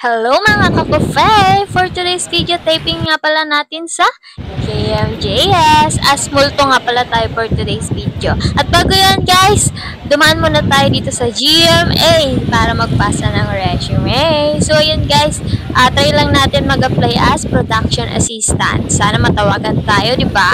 Hello mga kakufe! For today's video taping nga pala natin sa KMJS. As multo nga pala tayo for today's video. At bago yan guys, dumaan muna tayo dito sa GMA para magpasa ng resume. So yun guys, try lang natin mag-apply as production assistant. Sana matawagan tayo, di ba?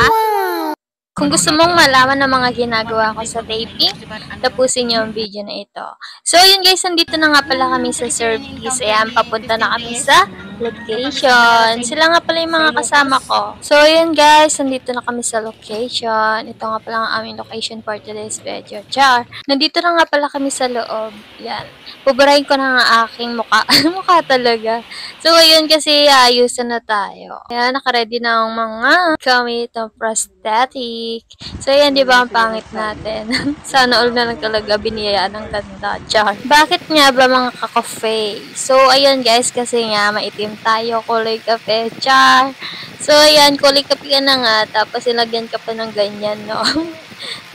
Kung gusto mong malaman ng mga ginagawa ko sa taping, tapusin niyo ang video na ito. So, yun guys, nandito na nga pala kami sa service. Ayan, papunta na kami sa location. Sila nga pala yung mga kasama ko. So, yun guys, nandito na kami sa location. Ito nga pala ang aming location for today's video. Char! Nandito na nga pala kami sa loob. Yan. Puburahin ko na ang aking mukha. Mukha talaga. So, ayun kasi ayusan na tayo. Ayan, nakaready na ang mga gamit ng prosthetic. So, ayan, di ba ang pangit natin? Sana all na lang talaga biniyayaan ng ganda. Char. Bakit nga ba mga kakofe? So, ayun guys, kasi nga maitim tayo, kulay kape. Char. So, ayan, kulay kape ka na nga, tapos ilagyan ka pa ng ganyan, no?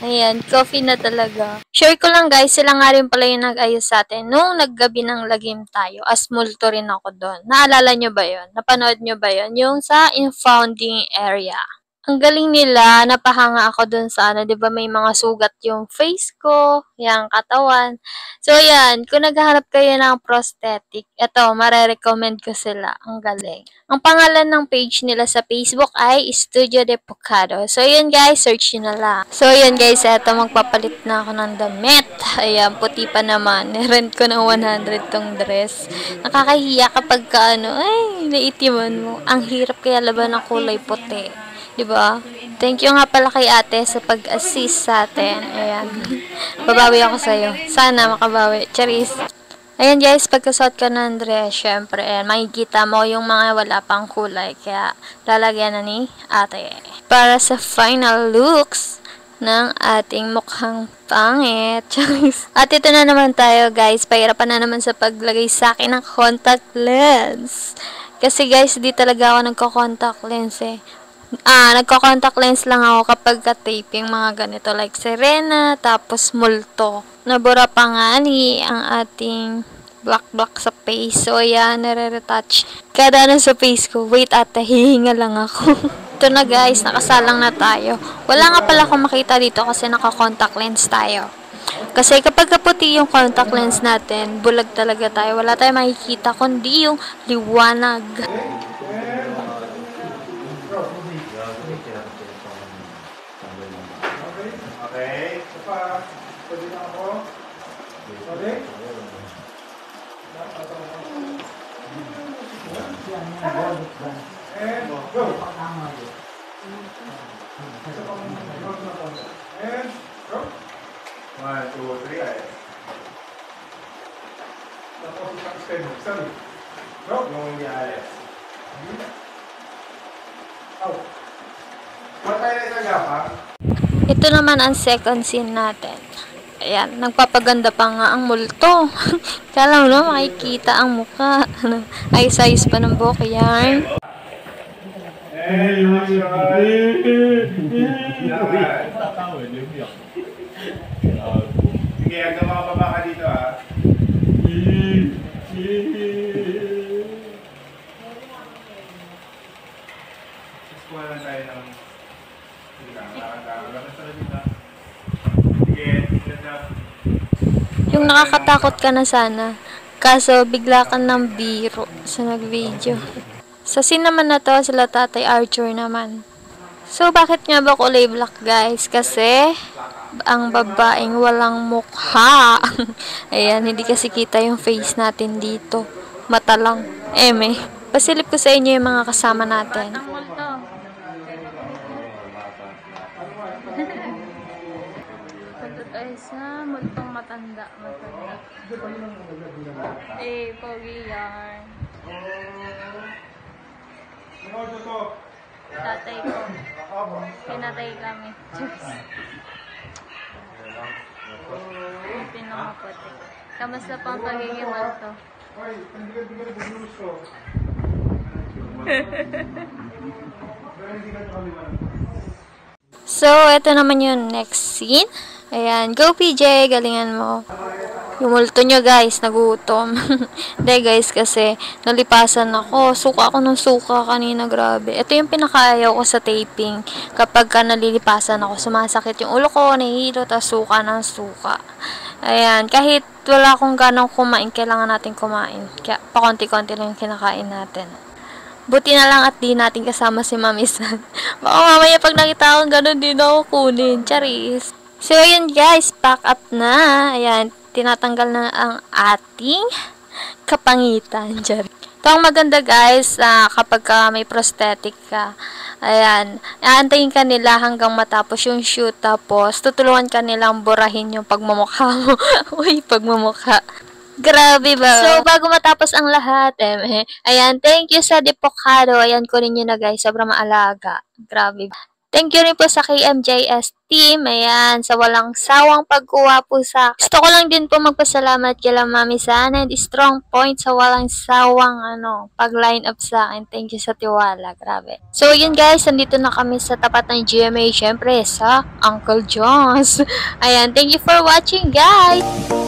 Ayan, coffee na talaga. Share ko lang guys, sila nga rin pala yung nag-ayos sa atin nung naggabi ng lagim tayo. As multo rin ako doon. Naalala nyo ba yun? Napanood nyo ba yun? Yung sa infounding area. Ang galing nila, napahanga ako dun sa ano, 'di ba may mga sugat yung face ko, yung katawan. So yan, kung naghahanap kayo ng prosthetic, eto, mare-recommend ko sila. Ang galing. Ang pangalan ng page nila sa Facebook ay Studio de Pocado. So yun guys, search nyo na lang. So yun guys, eto magpapalit na ako ng damit. Ayan, puti pa naman. Rent ko ng 100 tong dress. Nakakahiya kapag ka, ano, ay, naitiman mo. Ang hirap kaya laban ng kulay puti. Diba? Thank you nga pala kay ate sa pag-assist sa atin. Ayan. Babawi ako sa'yo. Sana makabawi. Charis. Ayan guys, pagkasuot ka ng dress, syempre, ayan, makikita mo yung mga wala pang kulay. Kaya, lalagyan na ni ate. Para sa final looks ng ating mukhang pangit. At ito na naman tayo guys. Pahirapan na naman sa paglagay sa akin ng contact lens. Kasi guys, di talaga ako nagko-contact lens eh. Nagko-contact lens lang ako kapag ka-taping mga ganito like Serena, tapos multo. Nabura pa nga ni ang ating black sa face. So, ayan, nare-retouch. Kada ano sa face ko, wait ate, hihinga lang ako. Ito na guys, nakasalang na tayo. Wala nga pala akong makita dito kasi naka-contact lens tayo. Kasi kapag kaputi yung contact lens natin, bulag talaga tayo. Wala tayong makikita kundi yung liwanag. Okay, ito pa. Pwede na ako. Okay? And go. And go. 1, 2, 3. Tapos isang step. Sorry. Go. Yung yes. Out. Matay na isang gapang. Ito naman ang second scene natin. Ayan, nagpapaganda pa nga ang multo. Kala mo na makikita ang mukha. Ayos-ayos pa ng buhok yan. Sige, hanggang makababa ka dito ha. Kuha lang tayo ng Yung nakakatakot ka na sana. Kaso, bigla ka ng biro sa nag-video. Sa scene naman na to, sila Tatay Archer naman. So, bakit nga ba kulay black, guys? Kasi, ang babaeng walang mukha. Ayan, hindi kasi kita yung face natin dito. Mata lang. Eme. Pasilip ko sa inyo yung mga kasama natin. Punta tayo sa multong matanda. Eh, pogi yarn. Tatay ko. Pinatay kami. Pinamaputi. Kamusta pa ang pagiging multo? So, ito naman yung next scene. Ayan, go PJ, galingan mo. Yung multo nyo guys, nagutom. Hindi guys, kasi nalipasan ako. Suka ako ng suka kanina, grabe. Ito yung pinakaayaw ko sa taping. Kapag ka nalilipasan ako, sumasakit yung ulo ko, nahihilo, tapos suka ng suka. Ayan, kahit wala akong ganang kumain, kailangan natin kumain. Kaya pakonti-konti lang yung kinakain natin. Buti na lang at di natin kasama si Mami San. Baka mamaya pag nakita akong ganun, di na ako kunin. Charis. So, ayun guys, pack up na. Ayan, tinatanggal na ang ating kapangitan. Charis. Ito ang maganda guys, kapag may prosthetic ka. Ayan, aantayin ka nila hanggang matapos yung shoot. Tapos, tutulungan ka nilang burahin yung pagmumukha mo. Uy, pagmumukha. Grabe ba? So, bago matapos ang lahat, ayan, thank you sa Depocado. Ayan, kunin nyo na guys, sobrang maalaga. Grabe. Thank you rin po sa KMJS team. Ayan, sa walang sawang pagkuha po sa... Gusto ko lang din po magpasalamat kila Mami San and Strong Point sa walang sawang pag-line up sa akin. Thank you sa tiwala. Grabe. So, yun guys, nandito na kami sa tapat ng GMA. Syempre, sa Uncle John's. Ayan, thank you for watching guys!